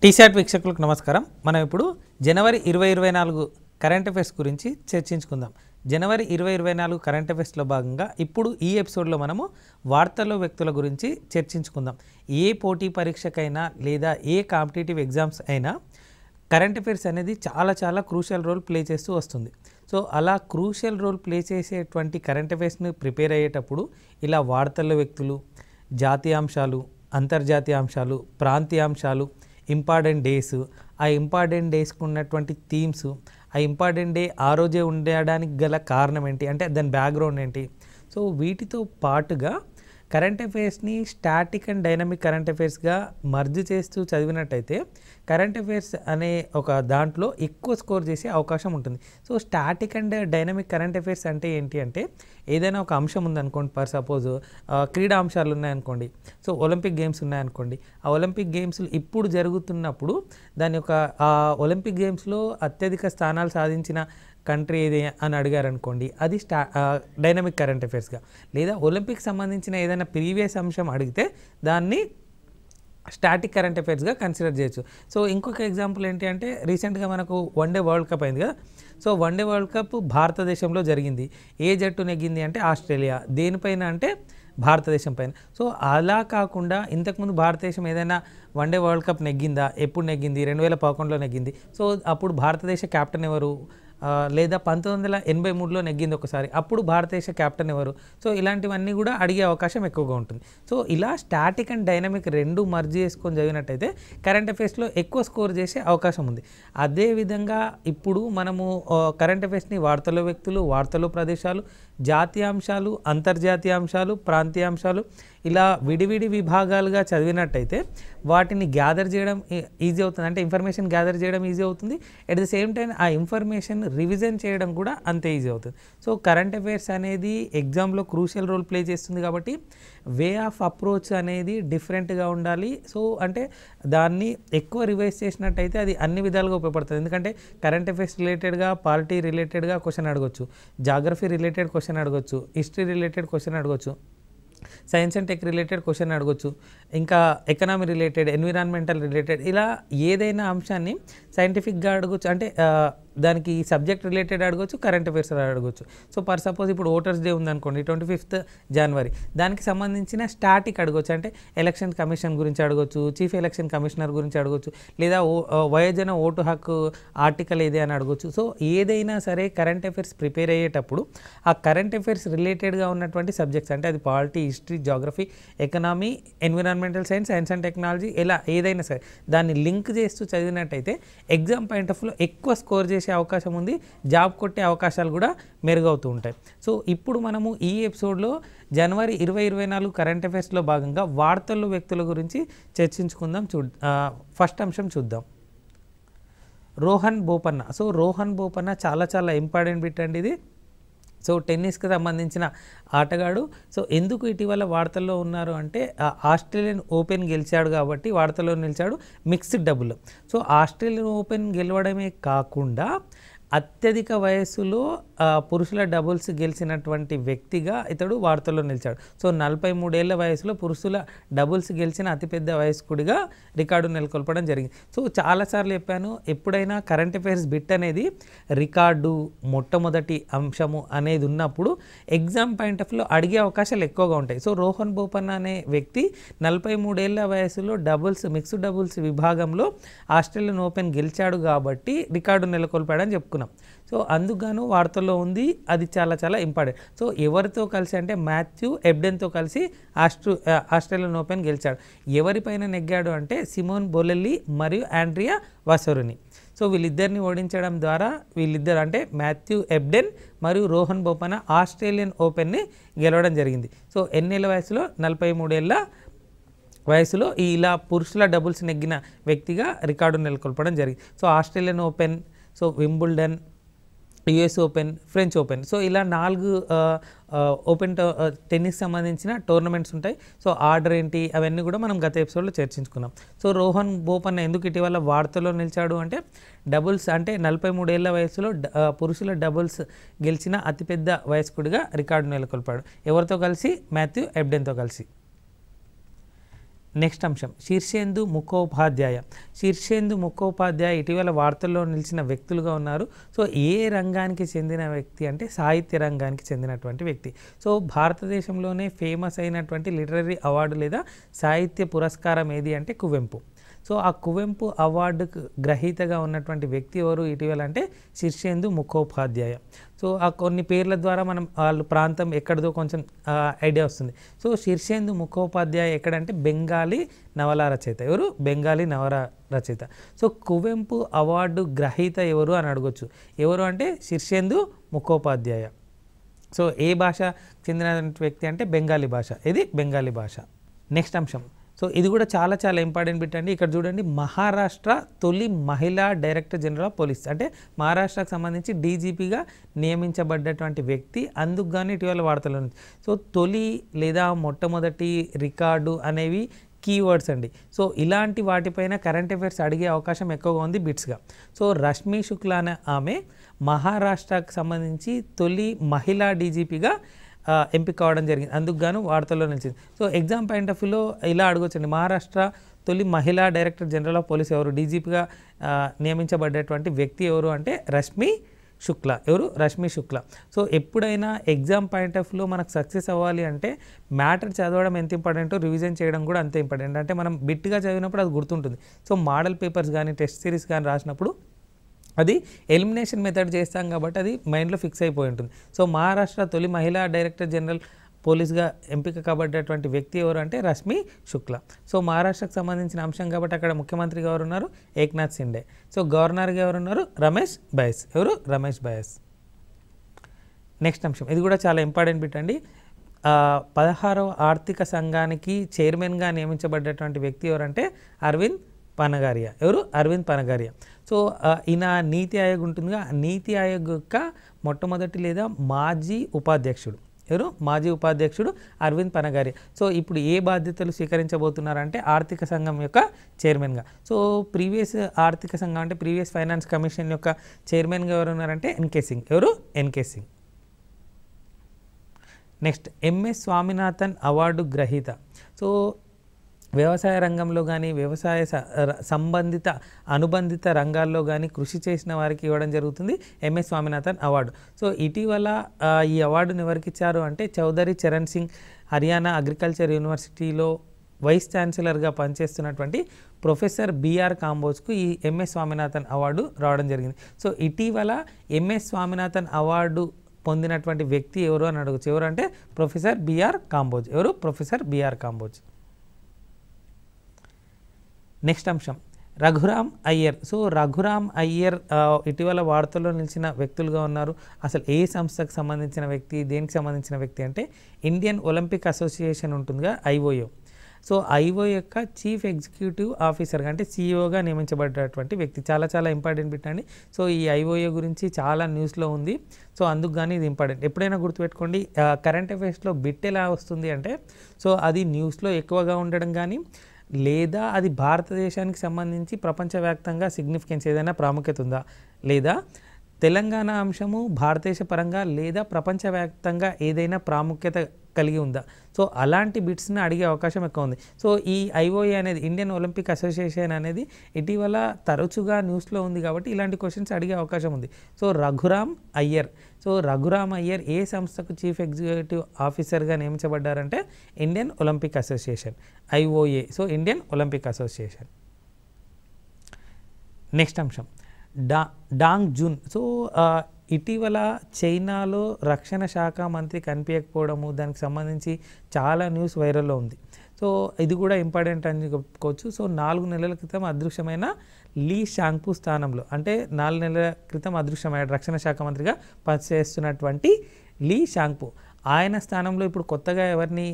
టీశాట్ వీక్షకులకు నమస్కారం. మనం ఇప్పుడు జనవరి 2024 కరెంట్ అఫైర్స్ గురించి చర్చించుకుందాం. జనవరి 2024 కరెంట్ అఫైర్స్లో భాగంగా ఇప్పుడు ఈ ఎపిసోడ్లో మనము వార్తల్లో వ్యక్తుల గురించి చర్చించుకుందాం. ఏ పోటీ పరీక్షకైనా లేదా ఏ కాంపిటేటివ్ ఎగ్జామ్స్ అయినా కరెంట్ అఫైర్స్ అనేది చాలా క్రూషియల్ రోల్ ప్లే చేస్తూ వస్తుంది. సో అలా క్రూషియల్ రోల్ ప్లే చేసేటువంటి కరెంట్ అఫైర్స్ని ప్రిపేర్ అయ్యేటప్పుడు ఇలా వార్తల్లో వ్యక్తులు, జాతీయాంశాలు, అంతర్జాతీయ అంశాలు, ప్రాంతీయాంశాలు, ఇంపార్టెంట్ డేస్, ఆ ఇంపార్టెంట్ డేస్కి ఉన్నటువంటి థీమ్స్, ఆ ఇంపార్టెంట్ డే ఆ రోజే ఉండడానికి గల కారణం ఏంటి, అంటే దాని బ్యాక్గ్రౌండ్ ఏంటి. సో వీటితో పాటుగా కరెంట్ అఫైర్స్ని స్టాటిక్ అండ్ డైనమిక్ కరెంట్ అఫైర్స్గా మర్జ్ చేస్తూ చదివినట్టయితే కరెంట్ అఫైర్స్ అనే ఒక దాంట్లో ఎక్కువ స్కోర్ చేసే అవకాశం ఉంటుంది. So static and dynamic current affairs అంటే ఏంటి అంటే, ఏదైనా ఒక అంశం ఉందనుకోండి, ఫర్ సపోజ్ క్రీడా అంశాలు ఉన్నాయనుకోండి, సో ఒలింపిక్ గేమ్స్ ఉన్నాయనుకోండి, ఆ ఒలింపిక్ గేమ్స్లు ఇప్పుడు జరుగుతున్నప్పుడు దాని యొక్క ఆ ఒలింపిక్ గేమ్స్లో అత్యధిక స్థానాలు సాధించిన కంట్రీ ఏది అని అడిగారు అనుకోండి, అది డైనమిక్ కరెంట్ అఫైర్స్గా. లేదా ఒలింపిక్ సంబంధించిన ఏదైనా ప్రీవియస్ అంశం అడిగితే దాన్ని స్టాటిక్ కరెంట్ అఫైర్స్గా కన్సిడర్ చేయొచ్చు. సో ఇంకొక ఎగ్జాంపుల్ ఏంటి అంటే, రీసెంట్గా మనకు వన్డే వరల్డ్ కప్ అయింది కదా. సో వన్డే వరల్డ్ కప్ భారతదేశంలో జరిగింది. ఏ జట్టు నెగ్గింది అంటే ఆస్ట్రేలియా. దేనిపైన అంటే భారతదేశం పైన. సో అలా కాకుండా ఇంతకుముందు భారతదేశం ఏదైనా వన్డే వరల్డ్ కప్ నెగ్గిందా, ఎప్పుడు నెగ్గింది, 2011లో నెగ్గింది. సో అప్పుడు భారతదేశ కెప్టెన్ ఎవరు, లేదా 1983లో నెగ్గింది ఒకసారి, అప్పుడు భారతదేశ కెప్టెన్ ఎవరు. సో ఇలాంటివన్నీ కూడా అడిగే అవకాశం ఎక్కువగా ఉంటుంది. సో ఇలా స్టాటిక్ అండ్ డైనమిక్ రెండు మర్జ్ చేసుకొని చదివినట్టయితే కరెంట్ అఫైర్స్లో ఎక్కువ స్కోర్ చేసే అవకాశం ఉంది. అదేవిధంగా ఇప్పుడు మనము కరెంట్ అఫైర్స్ని వార్తల్లో వ్యక్తులు, వార్తల్లో ప్రదేశాలు, జాతీయాంశాలు, అంతర్జాతీయ అంశాలు, ప్రాంతీయాంశాలు ఇలా విడివిడి విభాగాలుగా చదివినట్టయితే వాటిని గ్యాదర్ చేయడం ఈజీ అవుతుంది. అంటే ఇన్ఫర్మేషన్ గ్యాదర్ చేయడం ఈజీ అవుతుంది. ఎట్ ద సేమ్ టైం ఆ ఇన్ఫర్మేషన్ రివిజన్ చేయడం కూడా అంతే ఈజీ అవుతుంది. సో కరెంట్ అఫైర్స్ అనేది ఎగ్జామ్లో క్రూషియల్ రోల్ ప్లే చేస్తుంది కాబట్టి వే ఆఫ్ అప్రోచ్ అనేది డిఫరెంట్గా ఉండాలి. సో అంటే దాన్ని ఎక్కువ రివైజ్ చేసినట్టయితే అది అన్ని విధాలుగా ఉపయోగపడుతుంది. ఎందుకంటే కరెంట్ అఫైర్స్ రిలేటెడ్గా, పాలిటీ రిలేటెడ్గా క్వశ్చన్ అడగొచ్చు, జాగ్రఫీ రిలేటెడ్ క్వశ్చన్ అడగొచ్చు, హిస్టరీ రిలేటెడ్ క్వశ్చన్ అడగొచ్చు, science and tech related question అడగొచ్చు, ఇంకా ఎకనామీ రిలేటెడ్, ఎన్విరాన్మెంటల్ రిలేటెడ్, ఇలా ఏదైనా అంశాన్ని సైంటిఫిక్గా అడగొచ్చు. అంటే దానికి సబ్జెక్ట్ రిలేటెడ్ అడగొచ్చు, కరెంట్ అఫైర్స్ అడగొచ్చు. సో ఫర్ సపోజ్ ఇప్పుడు ఓటర్స్ డే ఉందనుకోండి, 25th జనవరి, దానికి సంబంధించిన స్టాటిక్ అడగొచ్చు. అంటే ఎలక్షన్ కమిషన్ గురించి అడగొచ్చు, చీఫ్ ఎలక్షన్ కమిషనర్ గురించి అడగొచ్చు, లేదా వయోజన ఓటు హక్కు ఆర్టికల్ ఏదే అని అడగొచ్చు. సో ఏదైనా సరే కరెంట్ అఫైర్స్ ప్రిపేర్ అయ్యేటప్పుడు ఆ కరెంట్ అఫైర్స్ రిలేటెడ్గా ఉన్నటువంటి సబ్జెక్ట్స్, అంటే అది polity, history, geography, economy, environmental science, science and technology, ఇలా ఏదైనా సరే దాన్ని లింక్ చేస్తూ చదివినట్టయితే ఎగ్జామ్ పాయింట్ ఆఫ్ వ్యూలో ఎక్కువ స్కోర్ చేసే అవకాశం ఉంది, జాబ్ కొట్టే అవకాశాలు కూడా మెరుగవుతూ ఉంటాయి. సో ఇప్పుడు మనము ఈ ఎపిసోడ్లో జనవరి 2024 కరెంట్ అఫైర్స్లో భాగంగా వార్తల్లో వ్యక్తుల గురించి చర్చించుకుందాం. ఫస్ట్ అంశం చూద్దాం. రోహన్ బోపన్న. సో రోహన్ బోపన్న చాలా ఇంపార్టెంట్ బిట్ అండి ఇది. సో టెన్నిస్కి సంబంధించిన ఆటగాడు. సో ఎందుకు ఇటీవల వార్తల్లో ఉన్నారు అంటే, ఆస్ట్రేలియన్ ఓపెన్ గెలిచాడు కాబట్టి వార్తల్లో నిలిచాడు. Mixed double. So Australian open గెలవడమే కాకుండా అత్యధిక వయస్సులో పురుషుల డబుల్స్ గెలిచినటువంటి వ్యక్తిగా ఇతడు వార్తల్లో నిలిచాడు. సో 43 ఏళ్ల వయసులో పురుషుల డబుల్స్ గెలిచిన అతిపెద్ద వయస్కుడిగా రికార్డు నెలకొల్పడం జరిగింది. సో చాలాసార్లు చెప్పాను, ఎప్పుడైనా కరెంట్ అఫైర్స్ బిట్ అనేది రికార్డు, మొట్టమొదటి అంశము అనేది ఉన్నప్పుడు ఎగ్జామ్ పాయింట్ ఆఫ్ వ్యూలో అడిగే అవకాశాలు ఎక్కువగా ఉంటాయి. సో రోహన్ బోపన్న అనే వ్యక్తి 43 ఏళ్ల వయసులో డబుల్స్, మిక్స్డ్ డబుల్స్ విభాగంలో ఆస్ట్రేలియన్ ఓపెన్ గెలిచాడు కాబట్టి రికార్డు నెలకొల్పాడని చెప్పుకున్నాం. సో అందుకు వార్తల్లో ఉంది, అది చాలా ఇంపార్టెంట్. సో ఎవరితో కలిసి అంటే మాథ్యూ ఎబ్డెన్తో కలిసి ఆస్ట్రేలియన్ ఓపెన్ గెలిచాడు. ఎవరిపైన నెగ్గాడు అంటే సిమోన్ బొలెల్లి మరియు ఆండ్రియా వాసరుని. సో వీళ్ళిద్దరిని ఓడించడం ద్వారా వీళ్ళిద్దరు అంటే మాథ్యూ ఎబ్డెన్ మరియు రోహన్ బోపన్న ఆస్ట్రేలియన్ ఓపెన్ని గెలవడం జరిగింది. సో ఎన్నేళ్ల వయసులో? 43 ఏళ్ల వయసులో ఇలా పురుషుల డబుల్స్ నెగ్గిన వ్యక్తిగా రికార్డు నెలకొల్పడం జరిగింది. So Australian open, so Wimbledon, US open, French open, so ఇలా 4 ఓపెన్ టెన్నిస్ సంబంధించిన టోర్నమెంట్స్ ఉంటాయి. సో ఆర్డర్ ఏంటి అవన్నీ కూడా మనం గత ఎపిసోడ్లో చర్చించుకున్నాం. సో రోహన్ బోపన్న ఎందుకు ఇటీవల వార్తల్లో నిలిచాడు అంటే, డబుల్స్ అంటే 43 ఏళ్ల వయసులో పురుషుల డబుల్స్ గెలిచిన అతిపెద్ద వయస్కుడిగా రికార్డు నెలకొల్పాడు. ఎవరితో కలిసి? మాథ్యూ ఎబ్డెన్తో కలిసి. నెక్స్ట్ అంశం శీర్షేందు ముఖోపాధ్యాయ. శీర్షేందు ముఖోపాధ్యాయ ఇటీవల వార్తల్లో నిలిచిన వ్యక్తులుగా ఉన్నారు. సో ఏ రంగానికి చెందిన వ్యక్తి అంటే సాహిత్య రంగానికి చెందినటువంటి వ్యక్తి. సో భారతదేశంలోనే ఫేమస్ అయినటువంటి లిటరరీ అవార్డు లేదా సాహిత్య పురస్కారం ఏది అంటే కువెంపు. సో ఆ కువెంపు అవార్డుకు గ్రహీతగా ఉన్నటువంటి వ్యక్తి ఎవరు ఇటీవల అంటే శీర్షేందు ముఖోపాధ్యాయ. సో ఆ కొన్ని పేర్ల ద్వారా మనం వాళ్ళు ప్రాంతం ఎక్కడిదో కొంచెం ఐడియా వస్తుంది. సో శీర్షేందు ముఖోపాధ్యాయ ఎక్కడంటే బెంగాలీ నవల రచయిత. ఎవరు? బెంగాలీ నవల రచయిత. సో కువెంపు అవార్డు గ్రహీత ఎవరు అని అడగొచ్చు. ఎవరు అంటే శీర్షేందు ముఖోపాధ్యాయ. సో ఏ భాష చెందిన వ్యక్తి అంటే బెంగాలీ భాష. ఇది బెంగాలీ భాష. నెక్స్ట్ అంశం. సో ఇది కూడా చాలా చాలా ఇంపార్టెంట్ బిట్ అండి. ఇక్కడ చూడండి, మహారాష్ట్ర తొలి మహిళా డైరెక్టర్ జనరల్ ఆఫ్ పోలీస్ అంటే మహారాష్ట్రకు సంబంధించి డీజీపీగా నియమించబడ్డటువంటి వ్యక్తి. అందుకు కానీ ఇటీవల వార్తలు ఉంది. సో తొలి లేదా మొట్టమొదటి రికార్డు అనేవి కీవర్డ్స్ అండి. సో ఇలాంటి వాటిపైన కరెంట్ అఫైర్స్ అడిగే అవకాశం ఎక్కువగా ఉంది బిట్స్గా. సో రష్మి శుక్లా అనే ఆమె మహారాష్ట్రకు సంబంధించి తొలి మహిళా డీజీపీగా ఎంపిక కావడం జరిగింది. అందుకు గాను వార్తల్లో నిలిచింది. సో ఎగ్జామ్ పాయింట్ ఆఫ్ వ్యూలో ఇలా అడగొచ్చండి, మహారాష్ట్ర తొలి మహిళా డైరెక్టర్ జనరల్ ఆఫ్ పోలీస్ ఎవరు? డీజీపీగా నియమించబడ్డటువంటి వ్యక్తి ఎవరు అంటే రష్మి శుక్లా. ఎవరు? రష్మి శుక్లా. సో ఎప్పుడైనా ఎగ్జామ్ పాయింట్ ఆఫ్ వ్యూలో మనకు సక్సెస్ అవ్వాలి అంటే మ్యాటర్ చదవడం ఎంత ఇంపార్టెంటో రివిజన్ చేయడం కూడా అంతే ఇంపార్టెంట్. అంటే మనం బిట్గా చదివినప్పుడు అది గుర్తుంటుంది. సో మోడల్ పేపర్స్ కానీ టెస్ట్ సిరీస్ కానీ రాసినప్పుడు అది ఎలిమినేషన్ మెథడ్ చేస్తాం కాబట్టి అది మైండ్లో ఫిక్స్ అయిపోయి ఉంటుంది. సో మహారాష్ట్ర తొలి మహిళా డైరెక్టర్ జనరల్ పోలీస్గా ఎంపిక కాబడ్డటువంటి వ్యక్తి ఎవరు అంటే రష్మి శుక్లా. సో మహారాష్ట్రకు సంబంధించిన అంశం కాబట్టి అక్కడ ముఖ్యమంత్రిగా ఎవరు ఉన్నారు? ఏక్నాథ్ షిండే. సో గవర్నర్గా ఎవరు ఉన్నారు? రమేష్ బైస్. ఎవరు? రమేష్ బైస్. నెక్స్ట్ అంశం, ఇది కూడా చాలా ఇంపార్టెంట్ బిట్ అండి. 16వ ఆర్థిక సంఘానికి చైర్మన్గా నియమించబడ్డటువంటి వ్యక్తి ఎవరంటే అరవింద్ పనగారియా. ఎవరు? అరవింద్ పనగారియా. సో ఈయన నీతి ఆయోగ్ ఉంటుందిగా, నీతి ఆయోగ్ యొక్క మొట్టమొదటి లేదా మాజీ ఉపాధ్యక్షుడు. ఎవరు? మాజీ ఉపాధ్యక్షుడు అరవింద్ పనగారియా. సో ఇప్పుడు ఏ బాధ్యతలు స్వీకరించబోతున్నారంటే ఆర్థిక సంఘం యొక్క చైర్మన్గా. సో ప్రీవియస్ ఆర్థిక సంఘం అంటే ప్రీవియస్ ఫైనాన్స్ కమిషన్ యొక్క చైర్మన్గా ఎవరు ఉన్నారంటే ఎన్కే సింగ్. ఎవరు? NK Singh. Next, MS Swaminathan award గ్రహీత. సో వ్యవసాయ రంగంలో కానీ వ్యవసాయ సంబంధిత అనుబంధిత రంగాల్లో కానీ కృషి చేసిన వారికి ఇవ్వడం జరుగుతుంది ఎంఎస్ స్వామినాథన్ అవార్డు. సో ఇటీవల ఈ అవార్డును ఎవరికి ఇచ్చారు అంటే చౌదరి చరణ్ సింగ్ హర్యానా అగ్రికల్చర్ యూనివర్సిటీలో వైస్ ఛాన్సలర్గా పనిచేస్తున్నటువంటి ప్రొఫెసర్ బిఆర్ కాంబోజ్కు ఈ ఎంఎస్ స్వామినాథన్ అవార్డు రావడం జరిగింది. సో ఇటీవల ఎంఎస్ స్వామినాథన్ అవార్డు పొందినటువంటి వ్యక్తి ఎవరు అని అడగచ్చు. ఎవరు అంటే ప్రొఫెసర్ బిఆర్ కాంబోజ్. ఎవరు? Professor BR Kamboj. నెక్స్ట్ అంశం, రఘురామ్ అయ్యర్. సో రఘురామ్ అయ్యర్ ఇటీవల వార్తల్లో నిలిచిన వ్యక్తులుగా ఉన్నారు. అసలు ఏ సంస్థకు సంబంధించిన వ్యక్తి, దేనికి సంబంధించిన వ్యక్తి అంటే ఇండియన్ ఒలింపిక్ అసోసియేషన్ ఉంటుందిగా, ఐఓఏ. సో ఐఓఏ యొక్క చీఫ్ ఎగ్జిక్యూటివ్ ఆఫీసర్గా అంటే సిఇఓగా నియమించబడ్డటువంటి వ్యక్తి. చాలా చాలా ఇంపార్టెంట్ బిట్ అండి. సో ఈ ఐఓఏ గురించి చాలా న్యూస్లో ఉంది. సో అందుకు కానీ ఇది ఇంపార్టెంట్. ఎప్పుడైనా గుర్తుపెట్టుకోండి, కరెంట్ అఫైర్స్లో బిట్ ఎలా వస్తుంది అంటే సో అది న్యూస్లో ఎక్కువగా ఉండడం కానీ లేదా అది భారతదేశానికి సంబంధించి ప్రపంచవ్యాప్తంగా సిగ్నిఫికెన్స్ ఏదైనా ప్రాముఖ్యత ఉందా, లేదా తెలంగాణ అంశము భారతదేశ పరంగా లేదా ప్రపంచవ్యాప్తంగా ఏదైనా ప్రాముఖ్యత కలిగి ఉందా. సో అలాంటి బిట్స్ని అడిగే అవకాశం ఎక్కువ ఉంది. సో ఈ ఐఓఏ అనేది ఇండియన్ ఒలింపిక్ అసోసియేషన్ అనేది ఇటీవల తరచుగా న్యూస్లో ఉంది కాబట్టి ఇలాంటి క్వశ్చన్స్ అడిగే అవకాశం ఉంది. సో రఘురామ్ అయ్యర్. సో రఘురామ్ అయ్యర్ ఏ సంస్థకు చీఫ్ ఎగ్జిక్యూటివ్ ఆఫీసర్గా నియమించబడ్డారంటే Indian Olympic association, IOA. So Indian Olympic association. Next అంశం, డాంగ్ జున్. సో ఇటీవల చైనాలో రక్షణ శాఖ మంత్రి కనిపించకపోవడము, దానికి సంబంధించి చాలా న్యూస్ వైరల్లో ఉంది. సో ఇది కూడా ఇంపార్టెంట్ అని చెప్పుకోవచ్చు. సో 4 నెలల క్రితం అదృశ్యమైన లీ షాంగ్పు స్థానంలో అంటే 4 నెలల క్రితం అదృశ్యమైన రక్షణ శాఖ మంత్రిగా పనిచేస్తున్నటువంటి లీ షాంగ్పు, ఆయన స్థానంలో ఇప్పుడు కొత్తగా ఎవరిని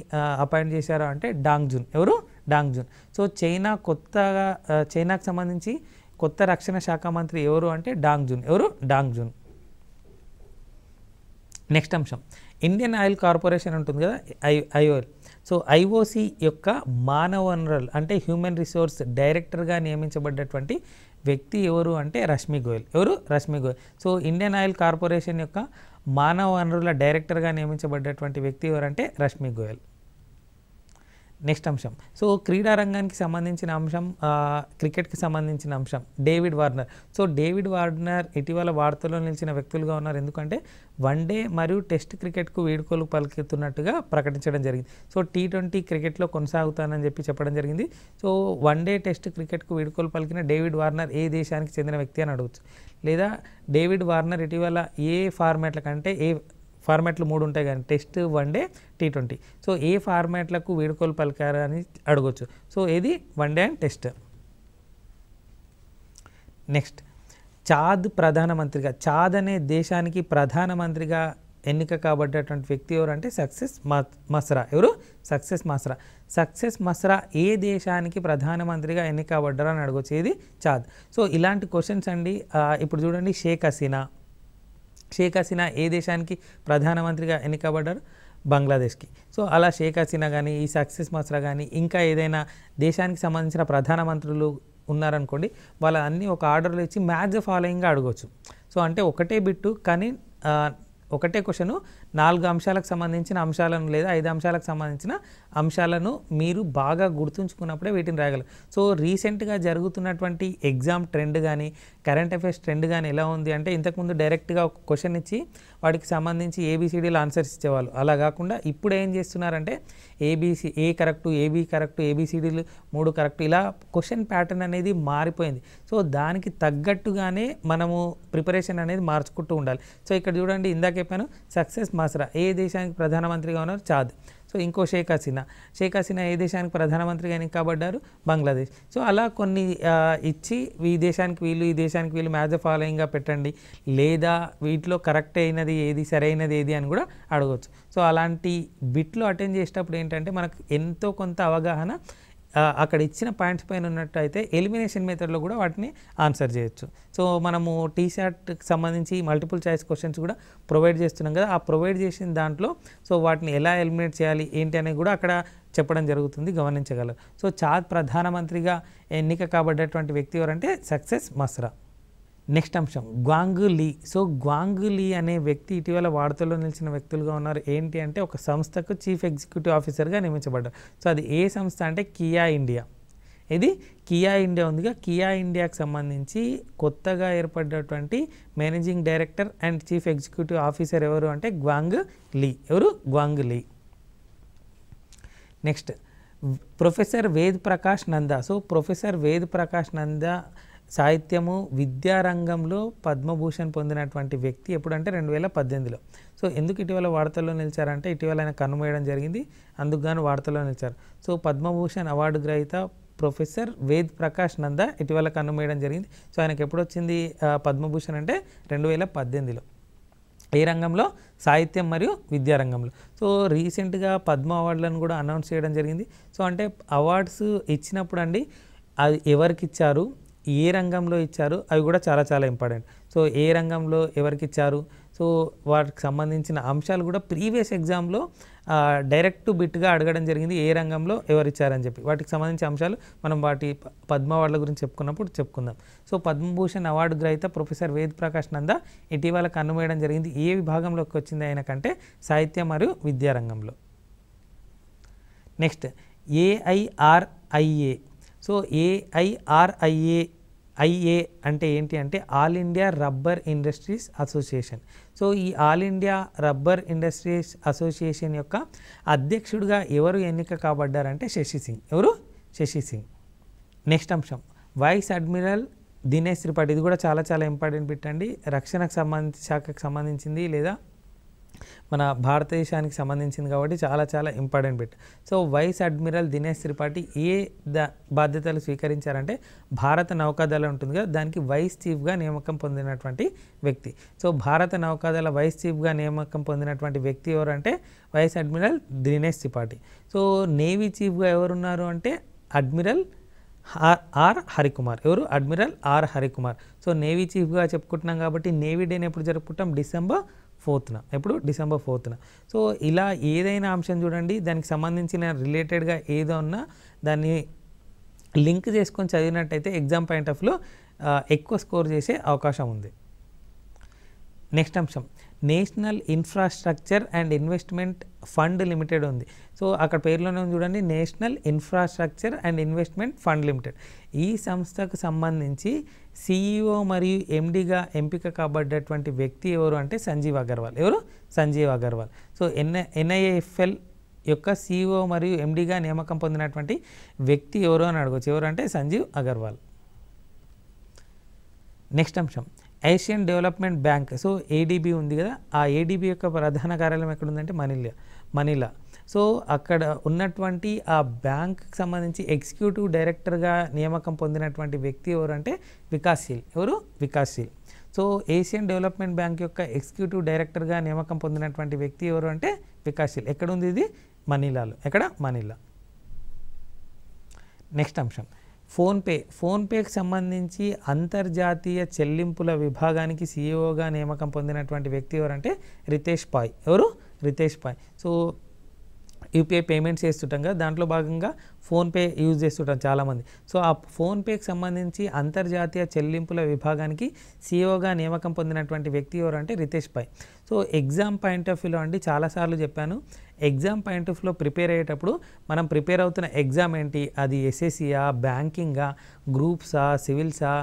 అపాయింట్ చేశారో అంటే డాంగ్ జున్. ఎవరు? Dong Jun. సో చైనాకు సంబంధించి కొత్త రక్షణ శాఖ మంత్రి ఎవరు అంటే డాంగ్ జున్. ఎవరు? డాంగ్ జున్. నెక్స్ట్ అంశం, ఇండియన్ ఆయిల్ కార్పొరేషన్ ఉంటుంది కదా, ఐఓఎల్. సో ఐఓసి యొక్క మానవ వనరులు అంటే హ్యూమన్ రిసోర్స్ డైరెక్టర్గా నియమించబడ్డటువంటి వ్యక్తి ఎవరు అంటే రష్మి గోయల్. ఎవరు? Rashmi Goyal. So Indian oil corporation యొక్క మానవ వనరుల డైరెక్టర్గా నియమించబడ్డటువంటి వ్యక్తి ఎవరంటే రష్మి గోయల్. నెక్స్ట్ అంశం. సో క్రీడా రంగానికి సంబంధించిన అంశం, క్రికెట్కి సంబంధించిన అంశం David Warner. So David Warner ఇటీవల వార్తల్లో నిలిచిన వ్యక్తులుగా ఉన్నారు. ఎందుకంటే వన్డే మరియు టెస్ట్ క్రికెట్కు వీడ్కోలు పలుకుతున్నట్టుగా ప్రకటించడం జరిగింది. సో T20 క్రికెట్లో కొనసాగుతానని చెప్పడం జరిగింది. సో వన్డే టెస్ట్ క్రికెట్కు వీడ్కోలు పలికిన డేవిడ్ వార్నర్ ఏ దేశానికి చెందిన వ్యక్తి అని అడగచ్చు. లేదా డేవిడ్ వార్నర్ ఇటీవల ఏ ఫార్మాట్ల కంటే ఫార్మాట్లు 3 ఉంటాయి కానీ టెస్ట్, వన్డే, T20. సో ఏ ఫార్మాట్లకు వీడ్కోలు పలికారు అని అడగొచ్చు. సో ఏది one day and test. Next, Chad ప్రధానమంత్రిగా, చాద్ అనే దేశానికి ప్రధానమంత్రిగా ఎన్నిక కాబడ్డటువంటి వ్యక్తి ఎవరు అంటే సక్సెస్ మస్రా. ఎవరు? సక్సెస్ మస్రా. సక్సెస్ మస్రా ఏ దేశానికి ప్రధానమంత్రిగా ఎన్నిక కాబడ్డారు అని అడగొచ్చు. ఏది? చాద్. సో ఇలాంటి క్వశ్చన్స్ అండి. ఇప్పుడు చూడండి, షేక్ హసీనా ఏ దేశానికి ప్రధానమంత్రిగా ఎన్నికబడ్డారు? బంగ్లాదేశ్కి. సో అలా షేక్ హసీనా కానీ, ఈ సక్సెస్ మస్రా కానీ, ఇంకా ఏదైనా దేశానికి సంబంధించిన ప్రధానమంత్రులు ఉన్నారనుకోండి, వాళ్ళ అన్నీ ఒక ఆర్డర్లో ఇచ్చి మ్యాచ్ ద ఫాలోయింగ్గా అడగవచ్చు. సో అంటే ఒకటే బిట్టు కానీ ఒకటే క్వశ్చను 4 అంశాలకు సంబంధించిన అంశాలను లేదా 5 అంశాలకు సంబంధించిన అంశాలను మీరు బాగా గుర్తుంచుకున్నప్పుడే వీటిని రాయగలరు. సో రీసెంట్గా జరుగుతున్నటువంటి ఎగ్జామ్ ట్రెండ్ కానీ, కరెంట్ అఫైర్స్ ట్రెండ్ కానీ ఎలా ఉంది అంటే, ఇంతకుముందు డైరెక్ట్గా ఒక క్వశ్చన్ ఇచ్చి వాటికి సంబంధించి ABCDలు ఆన్సర్స్ ఇచ్చేవాళ్ళు. అలా కాకుండా ఇప్పుడు ఏం చేస్తున్నారంటే ఏ కరెక్టు, ఏబీ కరెక్టు, ABCDలు 3 కరెక్టు, ఇలా క్వశ్చన్ ప్యాటర్న్ అనేది మారిపోయింది. సో దానికి తగ్గట్టుగానే మనము ప్రిపరేషన్ అనేది మార్చుకుంటూ ఉండాలి. సో ఇక్కడ చూడండి, ఇందాక చెప్పాను సక్సెస్ మస్రా ఏ దేశానికి ప్రధానమంత్రిగా ఉన్నారు? చాద్. సో ఇంకో షేక్ హసీనా ఏ దేశానికి ప్రధానమంత్రిగా ఎన్నికబడ్డారు? బంగ్లాదేశ్. సో అలా కొన్ని ఇచ్చి ఈ దేశానికి వీళ్ళు, ఈ దేశానికి వీళ్ళు మ్యాచ్ ద ఫాలోయింగ్గా పెట్టండి, లేదా వీటిలో కరెక్ట్ అయినది ఏది, సరైనది ఏది అని కూడా అడగవచ్చు. సో అలాంటి బిట్లు అటెండ్ చేసేటప్పుడు ఏంటంటే మనకు ఎంతో కొంత అవగాహన అక్కడ ఇచ్చిన పాయింట్స్ పైన ఉన్నట్టయితే ఎలిమినేషన్ మెథడ్లో కూడా వాటిని ఆన్సర్ చేయొచ్చు. సో మనము TSATకి సంబంధించి మల్టిపుల్ చాయిస్ క్వశ్చన్స్ కూడా ప్రొవైడ్ చేస్తున్నాం కదా, ఆ ప్రొవైడ్ చేసిన దాంట్లో సో వాటిని ఎలా ఎలిమినేట్ చేయాలి ఏంటి అనేది కూడా అక్కడ చెప్పడం జరుగుతుంది, గమనించగలరు. సో చాద్ ప్రధానమంత్రిగా ఎన్నిక కాబడ్డటువంటి వ్యక్తి ఎవరంటే సక్సెస్ మస్రా. నెక్స్ట్ అంశం, గ్వాంగ్ లీ. సో గ్వాంగ్ లీ అనే వ్యక్తి ఇటీవల వార్తల్లో నిలిచిన వ్యక్తులుగా ఉన్నారు. ఏంటి అంటే ఒక సంస్థకు చీఫ్ ఎగ్జిక్యూటివ్ ఆఫీసర్గా నియమించబడ్డారు. సో అది ఏ సంస్థ అంటే కియా ఇండియా. ఇది కియా ఇండియా ఉందిగా, కియా ఇండియాకి సంబంధించి కొత్తగా ఏర్పడినటువంటి managing director and chief executive officer ఎవరు అంటే గ్వాంగ్ లీ. ఎవరు? Gwang Lee. Next, professor Ved Prakash Nanda. So professor Ved Prakash Nanda సాహిత్యము, విద్యారంగంలో పద్మభూషణ్ పొందినటువంటి వ్యక్తి ఎప్పుడంటే 2018లో. సో ఎందుకు ఇటీవల వార్తల్లో నిలిచారంటే ఇటీవల ఆయన కన్నుమూయడం జరిగింది, అందుకు గాను వార్తల్లో నిలిచారు. సో పద్మభూషణ్ అవార్డు గ్రహీత ప్రొఫెసర్ వేద్ ప్రకాష్ నందా ఇటీవల కన్నుమూయడం జరిగింది. సో ఆయనకు ఎప్పుడు వచ్చింది పద్మభూషణ్ అంటే 2018లో. ఏ రంగంలో? సాహిత్యం మరియు విద్యారంగంలో. సో రీసెంట్గా పద్మ అవార్డులను కూడా అనౌన్స్ చేయడం జరిగింది. సో అంటే అవార్డ్స్ ఇచ్చినప్పుడు అండి, అది ఎవరికి ఇచ్చారు, ఏ రంగంలో ఇచ్చారు, అవి కూడా చాలా చాలా ఇంపార్టెంట్. సో ఏ రంగంలో ఎవరికి ఇచ్చారు, సో వాటికి సంబంధించిన అంశాలు కూడా ప్రీవియస్ ఎగ్జామ్లో డైరెక్ట్ బిట్గా అడగడం జరిగింది, ఏ రంగంలో ఎవరిచ్చారని చెప్పి. వాటికి సంబంధించిన అంశాలు మనం వాటి పద్మ అవార్డుల గురించి చెప్పుకుందాం. సో పద్మభూషణ్ అవార్డు గ్రహీత ప్రొఫెసర్ వేద్ ప్రకాష్ నందా ఇటీవల కన్నుమూయడం జరిగింది. ఏ విభాగంలోకి వచ్చింది ఆయనకంటే సాహిత్యం మరియు విద్యారంగంలో. Next, AIRIA. సో AIRIA అంటే ఏంటి అంటే all India rubber industries association. So ఈ all India rubber industries association యొక్క అధ్యక్షుడిగా ఎవరు ఎన్నిక కాబడ్డారంటే శశి సింగ్. ఎవరు? శశి సింగ్. నెక్స్ట్ అంశం, వైస్ అడ్మిరల్ దినేష్ త్రిపాఠి. ఇది కూడా చాలా చాలా ఇంపార్టెంట్ బిట్ అండి, రక్షణకు శాఖకు సంబంధించింది లేదా మన భారతదేశానికి సంబంధించింది కాబట్టి చాలా చాలా important bit. So vice admiral Dinesh Tripathi బాధ్యతలు స్వీకరించారంటే భారత నౌకాదళ ఉంటుంది కదా, దానికి వైస్ చీఫ్గా నియామకం పొందినటువంటి వ్యక్తి. సో భారత నౌకాదళ వైస్ చీఫ్గా నియామకం పొందినటువంటి వ్యక్తి ఎవరంటే vice admiral Dinesh Tripathi. So navy చీఫ్గా ఎవరున్నారు అంటే అడ్మిరల్ ఆర్ హరికుమార్. ఎవరు? Admiral R Harikumar. So navy చీఫ్గా చెప్పుకుంటున్నాం కాబట్టి నేవీ డేని ఎప్పుడు జరుపుకుంటాం? December 4th. ఎప్పుడు? December 4th. సో ఇలా ఏదైనా అంశం చూడండి, దానికి సంబంధించిన రిలేటెడ్గా ఏదో ఉన్నా దాన్ని లింక్ చేసుకొని చదివినట్టయితే ఎగ్జామ్ పాయింట్ ఆఫ్ వ్యూలో ఎక్కువ స్కోర్ చేసే అవకాశం ఉంది. నెక్స్ట్ అంశం, national infrastructure and investment fund limited ఉంది. సో అక్కడ పేరులోనే ఉంది చూడండి, national infrastructure and investment fund limited. ఈ సంస్థకు సంబంధించి CEO మరియు MDగా ఎంపిక కాబడ్డటువంటి వ్యక్తి ఎవరు అంటే సంజీవ్ అగర్వాల్. ఎవరు? సంజీవ్ అగర్వాల్. సో NIFL యొక్క CEO మరియు MDగా నియామకం పొందినటువంటి వ్యక్తి ఎవరు అని అడగవచ్చు. ఎవరు అంటే సంజీవ్ అగర్వాల్. నెక్స్ట్ అంశం, Asian development bank. So ADB ఉంది కదా, ఆ ADB యొక్క ప్రధాన కార్యాలయం ఎక్కడ ఉందంటే మనీలా. సో అక్కడ ఉన్నటువంటి ఆ బ్యాంక్కి సంబంధించి ఎగ్జిక్యూటివ్ డైరెక్టర్గా నియామకం పొందినటువంటి వ్యక్తి ఎవరు అంటే వికాస్శీల్. ఎవరు? Vikassheel. So Asian development bank యొక్క ఎగ్జిక్యూటివ్ డైరెక్టర్గా నియామకం పొందినటువంటి వ్యక్తి ఎవరు అంటే వికాస్శీల్. ఎక్కడ ఉంది ఇది? మనీలాలో. ఎక్కడ? మనీలా. నెక్స్ట్ అంశం, ఫోన్పేకి సంబంధించి అంతర్జాతీయ చెల్లింపుల విభాగానికి CEOగా నియామకం పొందినటువంటి వ్యక్తి ఎవరంటే రితేష్ పాయ్. ఎవరు? రితేష్ పాయ్. సో UPI పేమెంట్స్ చేస్తుంటాం కదా, దాంట్లో భాగంగా ఫోన్పే యూజ్ చేస్తుంటాం చాలామంది. సో ఆ ఫోన్పేకి సంబంధించి అంతర్జాతీయ చెల్లింపుల విభాగానికి CEOగా నియామకం పొందినటువంటి వ్యక్తి ఎవరంటే రితేష్ పాయ్. సో ఎగ్జామ్ పాయింట్ ఆఫ్ వ్యూలో అండి, చాలాసార్లు చెప్పాను, ఎగ్జామ్ పాయింట్ ఆఫ్ వ్యూలో ప్రిపేర్ అయ్యేటప్పుడు మనం ప్రిపేర్ అవుతున్న ఎగ్జామ్ ఏంటి, అది SSCయా, బ్యాంకింగా, గ్రూప్సా, సివిల్సా,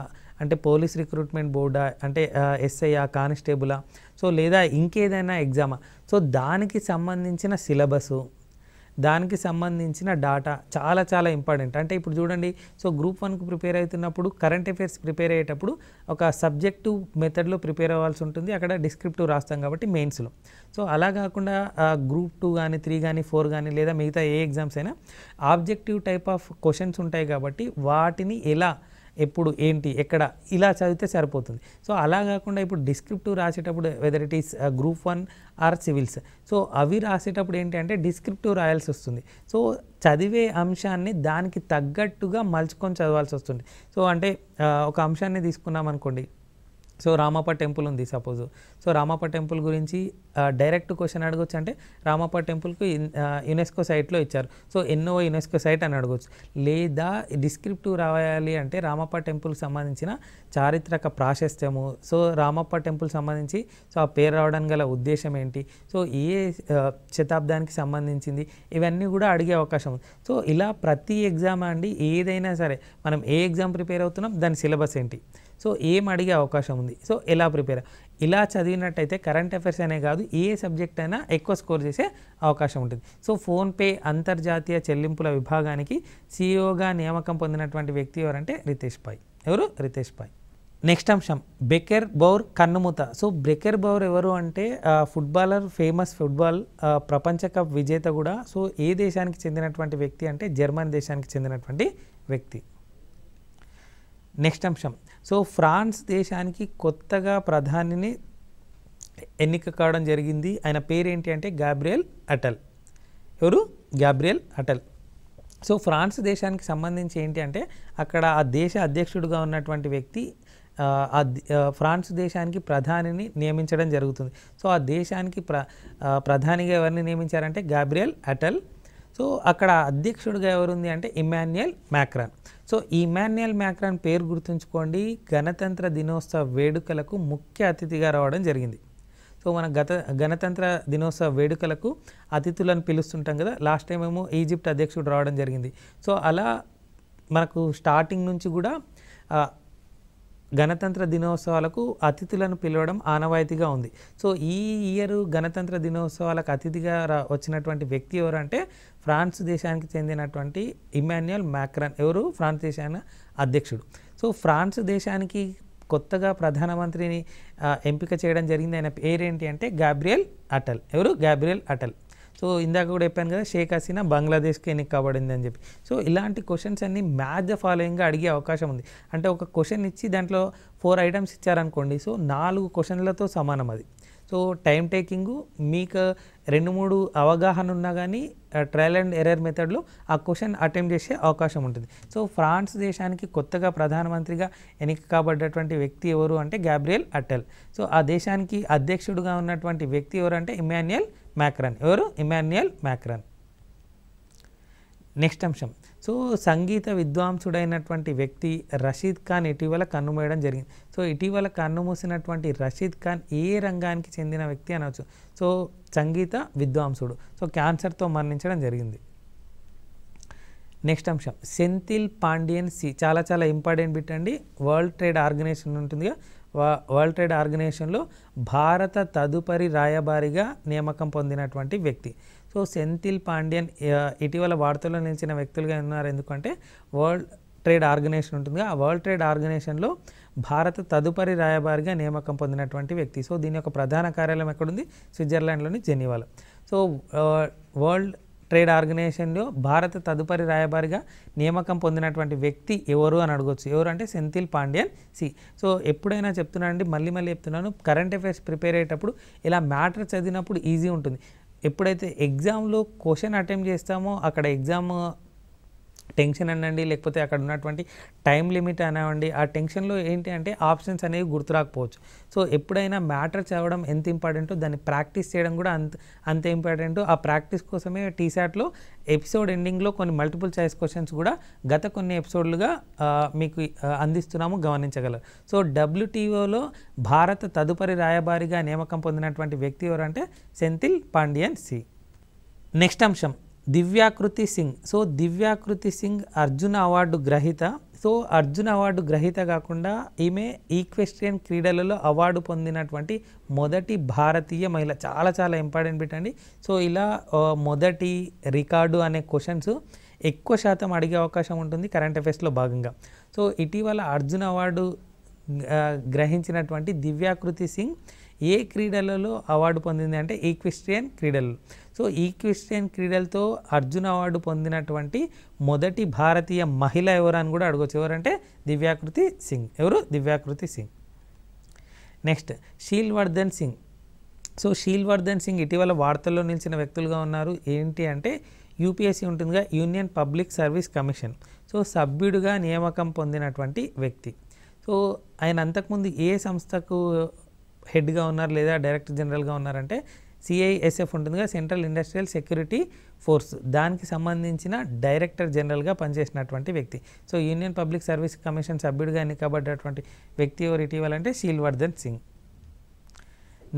అంటే పోలీస్ రిక్రూట్మెంట్ బోర్డా, అంటే SIయా, కానిస్టేబులా, సో లేదా ఇంకేదైనా ఎగ్జామా, సో దానికి సంబంధించిన సిలబసు, దానికి సంబంధించిన డాటా చాలా చాలా ఇంపార్టెంట్. అంటే ఇప్పుడు చూడండి, సో గ్రూప్ 1కు ప్రిపేర్ అవుతున్నప్పుడు కరెంట్ అఫైర్స్ ప్రిపేర్ అయ్యేటప్పుడు ఒక సబ్జెక్టివ్ మెథడ్లో ప్రిపేర్ అవ్వాల్సి ఉంటుంది, అక్కడ డిస్క్రిప్టివ్ రాస్తాం కాబట్టి మెయిన్స్లో. సో అలా కాకుండా గ్రూప్ 2 కానీ 3 కానీ 4 కానీ లేదా మిగతా ఏ ఎగ్జామ్స్ అయినా ఆబ్జెక్టివ్ టైప్ ఆఫ్ క్వశ్చన్స్ ఉంటాయి కాబట్టి వాటిని ఎలా, ఎప్పుడు, ఏంటి, ఎక్కడ, ఇలా చదివితే సరిపోతుంది. సో అలా కాకుండా ఇప్పుడు డిస్క్రిప్టివ్ రాసేటప్పుడు whether it is group 1 or civils, so అవి రాసేటప్పుడు ఏంటి అంటే డిస్క్రిప్టివ్ రాయాల్సి వస్తుంది. సో చదివే అంశాన్ని దానికి తగ్గట్టుగా మలుచుకొని చదవాల్సి వస్తుంది. సో అంటే ఒక అంశాన్ని తీసుకున్నాం అనుకోండి, సో రామప్ప టెంపుల్ ఉంది సపోజ్, సో రామప్ప టెంపుల్ గురించి డైరెక్ట్ క్వశ్చన్ అడగొచ్చు. అంటే రామప్ప టెంపుల్కి యునెస్కో సైట్లో ఇచ్చారు, సో ఎన్నో యునెస్కో సైట్ అని అడగొచ్చు. లేదా డిస్క్రిప్టివ్ రాయాలి అంటే రామప్ప టెంపుల్కి సంబంధించిన చారిత్రక ప్రాశస్త్యము, సో రామప్ప టెంపుల్ సంబంధించి సో ఆ పేరు రావడానికి గల ఉద్దేశం ఏంటి, సో ఏ శతాబ్దానికి సంబంధించింది, ఇవన్నీ కూడా అడిగే అవకాశం ఉంది. సో ఇలా ప్రతి ఎగ్జామ్ అండి, ఏదైనా సరే మనం ఏ ఎగ్జామ్ ప్రిపేర్ అవుతున్నాం, దాని సిలబస్ ఏంటి, సో ఏం అడిగే అవకాశం ఉంది, సో ఎలా ప్రిపేర్, ఇలా చదివినట్టయితే కరెంట్ అఫైర్స్ అనే కాదు ఏ సబ్జెక్ట్ అయినా ఎక్కువ స్కోర్ చేసే అవకాశం ఉంటుంది. సో ఫోన్పే అంతర్జాతీయ చెల్లింపుల విభాగానికి CEOగా నియామకం పొందినటువంటి వ్యక్తి ఎవరంటే రితేష్ పాయ్. ఎవరు? రితేష్ పాయ్. నెక్స్ట్ అంశం, బెకెర్ బౌర్ కన్నుమూత. సో బెకెర్ బౌర్ ఎవరు అంటే ఫుట్బాలర్, ఫేమస్ ఫుట్బాల్ ప్రపంచ కప్ విజేత కూడా. సో ఏ దేశానికి చెందినటువంటి వ్యక్తి అంటే జర్మనీ దేశానికి చెందినటువంటి వ్యక్తి. నెక్స్ట్ అంశం, సో ఫ్రాన్స్ దేశానికి కొత్తగా ప్రధానిని ఎన్నిక కావడం జరిగింది. ఆయన పేరేంటి అంటే గాబ్రియల్ అటల్. ఎవరు? గాబ్రియల్ అటల్. సో ఫ్రాన్స్ దేశానికి సంబంధించి ఏంటి అంటే అక్కడ ఆ దేశ అధ్యక్షుడిగా ఉన్నటువంటి వ్యక్తి ఫ్రాన్స్ దేశానికి ప్రధానిని నియమించడం జరుగుతుంది. సో ఆ దేశానికి ప్రధానిగా ఎవరిని నియమించారంటే గాబ్రియల్ అటల్. సో అక్కడ అధ్యక్షుడిగా ఎవరుంది అంటే Emmanuel Macron. So Emmanuel Macron పేరు గుర్తుంచుకోండి, గణతంత్ర దినోత్సవ వేడుకలకు ముఖ్య అతిథిగా రావడం జరిగింది. సో మన గణతంత్ర దినోత్సవ వేడుకలకు అతిథులను పిలుస్తుంటాం కదా, లాస్ట్ టైం ఏమో ఈజిప్ట్ అధ్యక్షుడు రావడం జరిగింది. సో అలా మనకు స్టార్టింగ్ నుంచి కూడా గణతంత్ర దినోత్సవాలకు అతిథులను పిలవడం ఆనవాయితీగా ఉంది. సో ఈ ఇయర్ గణతంత్ర దినోత్సవాలకు అతిథిగా వచ్చినటువంటి వ్యక్తి ఎవరు అంటే ఫ్రాన్స్ దేశానికి చెందినటువంటి ఇమాన్యుయల్ మ్యాక్రాన్. ఎవరు? ఫ్రాన్స్ దేశానికి అధ్యక్షుడు. సో ఫ్రాన్స్ దేశానికి కొత్తగా ప్రధానమంత్రిని ఎంపిక చేయడం జరిగింది. ఆయన పేరేంటి అంటే గాబ్రియల్ అటల్. ఎవరు? గాబ్రియల్ అటల్. సో ఇందాక కూడా చెప్పాను కదా, షేక్ హసీనా బంగ్లాదేశ్కి ఎన్నిక కాబడింది అని చెప్పి. సో ఇలాంటి క్వశ్చన్స్ అన్ని మ్యాచ్ ద ఫాలోయింగ్గా అడిగే అవకాశం ఉంది. అంటే ఒక క్వశ్చన్ ఇచ్చి దాంట్లో 4 ఐటమ్స్ ఇచ్చారనుకోండి, సో 4 క్వశ్చన్లతో సమానం అది. సో టైం టేకింగు మీకు 2-3 అవగాహన ఉన్నా కానీ ట్రయల్ అండ్ ఎర్రర్ మెథడ్లో ఆ క్వశ్చన్ అటెంప్ట్ చేసే అవకాశం ఉంటుంది. సో ఫ్రాన్స్ దేశానికి కొత్తగా ప్రధానమంత్రిగా ఎన్నిక కాబడ్డటువంటి వ్యక్తి ఎవరు అంటే గాబ్రియల్ అటల్. సో ఆ దేశానికి అధ్యక్షుడిగా ఉన్నటువంటి వ్యక్తి ఎవరు అంటే ఇమాన్యుయల్ మ్యాక్రాన్. ఎవరు? ఇమాన్యుయల్ మ్యాక్రాన్. నెక్స్ట్ అంశం. సో సంగీత విద్వాంసుడైనటువంటి వ్యక్తి రషీద్ ఖాన్ ఇటీవల కన్నుమూయడం జరిగింది. సో ఇటీవల కన్నుమూసినటువంటి రషీద్ ఖాన్ ఏ రంగానికి చెందిన వ్యక్తి అనవచ్చు. సో సంగీత విద్వాంసుడు. సో క్యాన్సర్తో మరణించడం జరిగింది. నెక్స్ట్ అంశం సెంథిల్ పాండియన్ సి. చాలా చాలా ఇంపార్టెంట్ బిట్ అండి. వరల్డ్ ట్రేడ్ ఆర్గనైజేషన్ ఉంటుందిగా, వరల్డ్ ట్రేడ్ ఆర్గనైజేషన్లో భారత తదుపరి రాయబారిగా నియామకం పొందినటువంటి వ్యక్తి. సో సెంథిల్ పాండియన్ ఇటీవల వార్తల్లో నిలిచిన వ్యక్తులుగా ఉన్నారు. ఎందుకంటే వరల్డ్ ట్రేడ్ ఆర్గనైజేషన్ ఉంటుంది, ఆ వరల్డ్ ట్రేడ్ ఆర్గనైజేషన్లో భారత తదుపరి రాయబారిగా నియామకం పొందినటువంటి వ్యక్తి. సో దీని యొక్క ప్రధాన కార్యాలయం ఎక్కడుంది? స్విట్జర్లాండ్లోని జెనీవాలో. సో వరల్డ్ ట్రేడ్ ఆర్గనైజేషన్లో భారత తదుపరి రాయబారిగా నియామకం పొందినటువంటి వ్యక్తి ఎవరు అని అడగవచ్చు. ఎవరు అంటే సెంథిల్ పాండియన్ సి. సో ఎప్పుడైనా చెప్తున్నానండి, మళ్ళీ చెప్తున్నాను, కరెంట్ అఫైర్స్ ప్రిపేర్ అయ్యేటప్పుడు ఇలా మ్యాటర్ చదివినప్పుడు ఈజీ ఉంటుంది. ఎప్పుడైతే ఎగ్జామ్లో క్వశ్చన్ అటెంప్ట్ చేస్తామో అక్కడ ఎగ్జామ్ టెన్షన్ అనండి, లేకపోతే అక్కడ ఉన్నటువంటి టైం లిమిట్ అనండి, ఆ టెన్షన్లో ఏంటి అంటే ఆప్షన్స్ అనేవి గుర్తురాకపోవచ్చు. సో ఎప్పుడైనా మ్యాటర్ చదవడం ఎంత ఇంపార్టెంటో దాన్ని ప్రాక్టీస్ చేయడం కూడా అంతే ఇంపార్టెంట్. ఆ ప్రాక్టీస్ కోసమే టీశాట్లో ఎపిసోడ్ ఎండింగ్లో కొన్ని మల్టిపుల్ చాయిస్ క్వశ్చన్స్ కూడా గత కొన్ని ఎపిసోడ్లుగా మీకు అందిస్తున్నాము, గమనించగలరు. సో WTOలో భారత తదుపరి రాయబారిగా నియామకం పొందినటువంటి వ్యక్తి ఎవరంటే సెంథిల్ పాండియన్ సి. నెక్స్ట్ అంశం దివ్యాకృతి సింగ్. సో దివ్యాకృతి సింగ్ అర్జున అవార్డు గ్రహీత. సో అర్జున అవార్డు గ్రహీత కాకుండా ఈమె ఈక్వెస్ట్రియన్ క్రీడలలో అవార్డు పొందినటువంటి మొదటి భారతీయ మహిళ. చాలా చాలా ఇంపార్టెంట్ బిట్ అండి. సో ఇలా మొదటి రికార్డు అనే క్వశ్చన్స్ ఎక్కువ శాతం అడిగే అవకాశం ఉంటుంది కరెంట్ అఫైర్స్లో భాగంగా. సో ఇటీవల అర్జున అవార్డు గ్రహించినటువంటి దివ్యాకృతి సింగ్ ఏ క్రీడలలో అవార్డు పొందింది అంటే ఈక్వెస్ట్రియన్ క్రీడలు. సో ఈక్వెస్ట్రియన్ క్రీడలతో అర్జున అవార్డు పొందినటువంటి మొదటి భారతీయ మహిళ ఎవరు అని కూడా అడగవచ్చు. ఎవరంటే దివ్యాకృతి సింగ్. ఎవరు? దివ్యాకృతి సింగ్. నెక్స్ట్ షీల్వర్ధన్ సింగ్. సో షీల్వర్ధన్ సింగ్ ఇటీవల వార్తల్లో నిలిచిన వ్యక్తులుగా ఉన్నారు. ఏంటి అంటే UPSC ఉంటుందిగా, union public service commission. So సభ్యుడిగా నియామకం పొందినటువంటి వ్యక్తి. సో ఆయన అంతకుముందు ఏ సంస్థకు హెడ్గా ఉన్నారు లేదా డైరెక్టర్ జనరల్గా ఉన్నారంటే CISF ఉంటుందిగా, సెంట్రల్ ఇండస్ట్రియల్ సెక్యూరిటీ ఫోర్స్, దానికి సంబంధించిన డైరెక్టర్ జనరల్గా పనిచేసినటువంటి వ్యక్తి. So union public service commission సభ్యుడిగా ఎన్నికబడ్డటువంటి వ్యక్తి ఎవరు ఇటీవల అంటే షీల్వర్ధన్ సింగ్.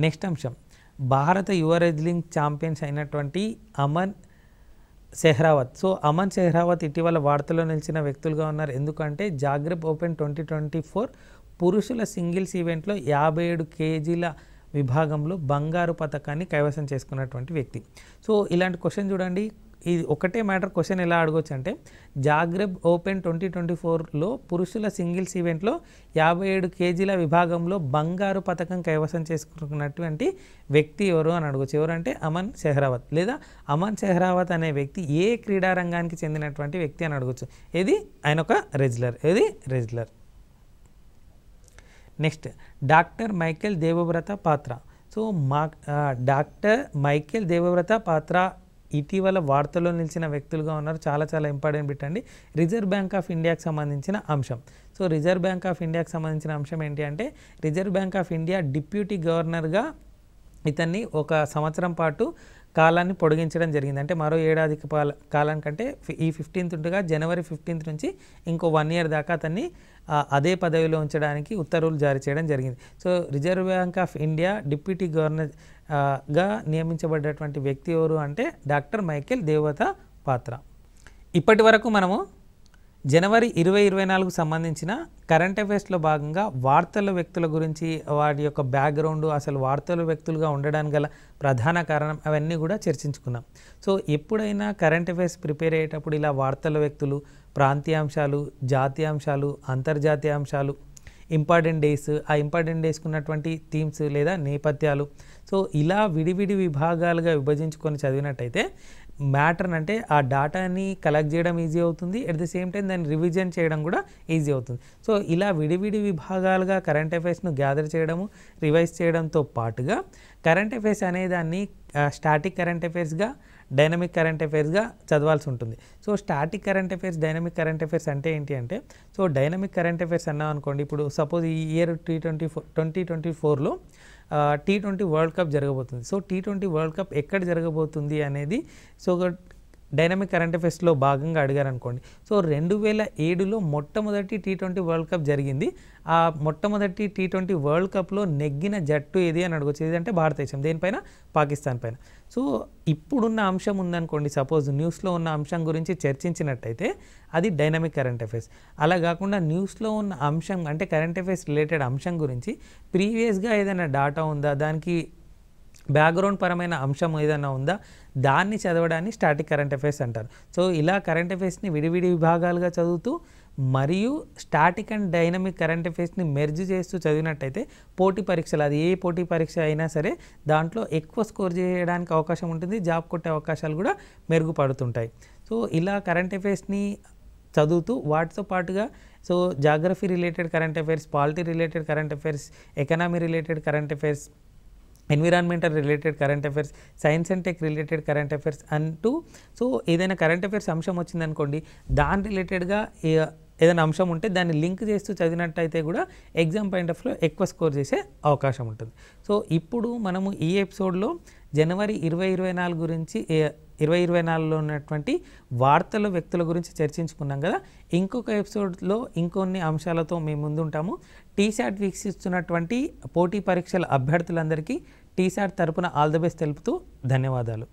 నెక్స్ట్ అంశం భారత యువ రెజ్లింగ్ ఛాంపియన్స్ అయినటువంటి అమన్ సెహ్రావత్. సో అమన్ సెహ్రావత్ ఇటీవల వార్తల్లో నిలిచిన వ్యక్తులుగా ఉన్నారు. ఎందుకంటే జాగ్రెబ్ ఓపెన్ 2024 పురుషుల సింగిల్స్ ఈవెంట్లో 57 kgల విభాగంలో బంగారు పథకాన్ని కైవసం చేసుకున్నటువంటి వ్యక్తి. సో ఇలాంటి క్వశ్చన్ చూడండి, ఇది ఒకటే మ్యాటర్ క్వశ్చన్ ఎలా అడగవచ్చు అంటే జాగ్రెబ్ ఓపెన్ 2024లో పురుషుల సింగిల్స్ ఈవెంట్లో 57 kgల విభాగంలో బంగారు పథకం కైవసం చేసుకున్నటువంటి వ్యక్తి ఎవరు అని అడగవచ్చు. ఎవరంటే అమన్ సెహ్రావత్, లేదా అమన్ సెహ్రావత్ అనే వ్యక్తి ఏ క్రీడారంగానికి చెందినటువంటి వ్యక్తి అని అడగవచ్చు. ఏది? ఆయన ఒక రెజ్లర్. ఏది? Wrestler. Next doctor Michael Devavrata Patra. So doctor Michael Devavrata పాత్ర ఇటీవల వార్తల్లో నిలిచిన వ్యక్తులుగా ఉన్నారు. చాలా చాలా ఇంపార్టెంట్ బిట్ అండి. రిజర్వ్ బ్యాంక్ ఆఫ్ ఇండియాకి సంబంధించిన అంశం. సో రిజర్వ్ బ్యాంక్ ఆఫ్ ఇండియాకి సంబంధించిన అంశం ఏంటి అంటే reserve bank of India deputy గవర్నర్గా ఇతన్ని 1 సంవత్సరం పాటు కాలాన్ని పొడిగించడం జరిగింది. అంటే మరో ఏడాది కాలానికంటే ఈ 15th ఉంటగా జనవరి 15th నుంచి ఇంకో 1 year దాకా అతన్ని అదే పదవిలో ఉంచడానికి ఉత్తర్వులు జారీ చేయడం జరిగింది. So reserve bank of India deputy గవర్నర్గా నియమించబడ్డటువంటి వ్యక్తి ఎవరు అంటే డాక్టర్ మైకేల్ దేవవ్రత పాత్ర. ఇప్పటి వరకు మనము జనవరి 2024 సంబంధించిన కరెంట్ అఫైర్స్లో భాగంగా వార్తల వ్యక్తుల గురించి, వాటి యొక్క బ్యాక్గ్రౌండ్, అసలు వార్తల వ్యక్తులుగా ఉండడానికి గల ప్రధాన కారణం, అవన్నీ కూడా చర్చించుకున్నాం. సో ఎప్పుడైనా కరెంట్ అఫైర్స్ ప్రిపేర్ అయ్యేటప్పుడు ఇలా వార్తల వ్యక్తులు, ప్రాంతీయాంశాలు, జాతీయాంశాలు, అంతర్జాతీయ అంశాలు, ఇంపార్టెంట్ డేస్, ఆ ఇంపార్టెంట్ డేస్కి ఉన్నటువంటి థీమ్స్ లేదా నేపథ్యాలు, సో ఇలా విడివిడి విభాగాలుగా విభజించుకొని చదివినట్టయితే మ్యాటర్ అంటే ఆ డాటాని కలెక్ట్ చేయడం ఈజీ అవుతుంది, అట్ ది సేమ్ టైం దాన్ని రివిజన్ చేయడం కూడా ఈజీ అవుతుంది. సో ఇలా విడివిడి విభాగాలుగా కరెంట్ అఫైర్స్ను గ్యాదర్ చేయడము, రివైజ్ చేయడంతో పాటుగా కరెంట్ అఫైర్స్ అనేదాన్ని స్టాటిక్ కరెంట్ అఫైర్స్గా, డైనమిక్ కరెంట్ అఫైర్స్గా చదవాల్సి ఉంటుంది. So static current affairs, dynamic current affairs అంటే ఏంటి అంటే, సో డైనమిక్ కరెంట్ అఫైర్స్ అన్నాం అనుకోండి, ఇప్పుడు సపోజ్ ఈ ఇయర్ 2024లో T20 వరల్డ్ కప్ జరగబోతుంది. సో T20 వరల్డ్ కప్ ఎక్కడ జరగబోతుంది అనేది, సో డైనమిక్ కరెంట్ అఫైర్స్లో భాగంగా అడిగారనుకోండి. సో 2007లో మొట్టమొదటి T20 వరల్డ్ కప్ జరిగింది. ఆ మొట్టమొదటి T20 వరల్డ్ కప్లో నెగ్గిన జట్టు ఏది అని అడగొచ్చు. ఏదంటే భారతదేశం. దేనిపైన? పాకిస్తాన్ పైన. సో ఇప్పుడున్న అంశం ఉందనుకోండి, సపోజ్ న్యూస్లో ఉన్న అంశం గురించి చర్చించినట్టయితే అది డైనమిక్ కరెంట్ అఫైర్స్. అలా కాకుండా న్యూస్లో ఉన్న అంశం అంటే కరెంట్ అఫైర్స్ రిలేటెడ్ అంశం గురించి ప్రీవియస్గా ఏదైనా డాటా ఉందా, దానికి బ్యాక్గ్రౌండ్ పరమైన అంశం ఏదైనా ఉందా, దాన్ని చదవడాన్ని స్టాటిక్ కరెంట్ అఫైర్స్ అంటారు. సో ఇలా కరెంట్ అఫైర్స్ని విడివిడి విభాగాలుగా చదువుతూ మరియు స్టాటిక్ అండ్ డైనమిక్ కరెంట్ అఫైర్స్ని మెర్జ్ చేస్తూ చదివినట్టయితే పోటీ పరీక్షలు, అది ఏ పోటీ పరీక్ష అయినా సరే దాంట్లో ఎక్కువ స్కోర్ చేయడానికి అవకాశం ఉంటుంది, జాబ్ కొట్టే అవకాశాలు కూడా మెరుగుపడుతుంటాయి. సో ఇలా కరెంట్ అఫైర్స్ని చదువుతూ వాటితో పాటుగా so geography related current affairs, polity related current affairs, economy related current affairs, environmental related current affairs, science and tech related current affairs అంటూ సో ఏదైనా కరెంట్ అఫైర్స్ అంశం వచ్చిందనుకోండి, దాని రిలేటెడ్గా ఏదైనా అంశం ఉంటే దాన్ని లింక్ చేస్తూ చదివినట్టయితే కూడా ఎగ్జామ్ పాయింట్ ఆఫ్ వ్యూలో ఎక్కువ స్కోర్ చేసే అవకాశం ఉంటుంది. సో ఇప్పుడు మనము ఈ ఎపిసోడ్లో జనవరి 2024 గురించి 2024లో ఉన్నటువంటి వార్తల వ్యక్తుల గురించి చర్చించుకున్నాం కదా. ఇంకొక ఎపిసోడ్లో ఇంకొన్ని అంశాలతో మేము ముందుంటాము. టీశాట్ వీక్షిస్తున్నటువంటి పోటీ పరీక్షల అభ్యర్థులందరికీ టీశాట్ తరపున ఆల్ ద బెస్ట్ తెలుపుతూ ధన్యవాదాలు.